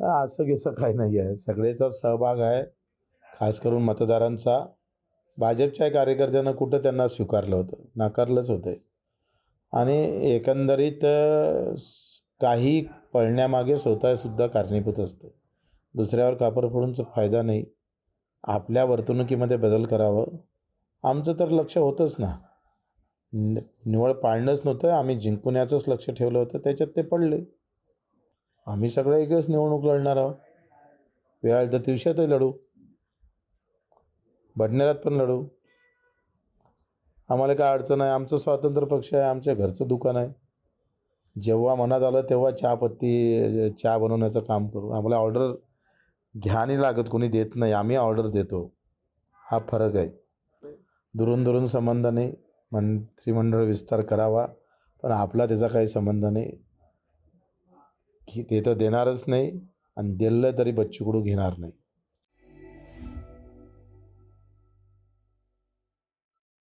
असं कसं काही नाही आहे, सगळेचा सहभाग आहे, खास करून मतदारांचा. भाजपच्या कार्यकर्त्यांना कुठं त्यांना स्वीकारलं होतं, नाकारलंच होतं. आणि एकंदरीत काही पळण्यामागे स्वतःसुद्धा कारणीभूत असते. दुसऱ्यावर कापर फोडूनचा फायदा नाही. आपल्या वर्तणुकीमध्ये बदल करावं. आमचं तर लक्ष होतंच ना. निवड पाळणंच नव्हतं, आम्ही जिंकून याचंच लक्ष ठेवलं होतं, त्याच्यात ते पडले. आम्ही सगळे एकच निवडणूक लढणार आहोत. वेळ आली तर दिवसातही लढू, बडनेरात पण लढू. आम्हाला काय अडचण आहे, आमचं स्वातंत्र्य पक्ष आहे, आमच्या घरचं दुकान आहे. जेव्हा मनात आलं तेव्हा चहा बनवण्याचं काम करू. आम्हाला ऑर्डर घ्या नाही लागत, कोणी देत नाही, आम्ही ऑर्डर देतो. हा फरक आहे. दुरून दुरून संबंध नाही. मंत्रिमंडळ विस्तार करावा, पण आपला त्याचा काही संबंध नाही. की ते तर देणारच नाही आणि दिलं तरी बच्चू कडू घेणार नाही.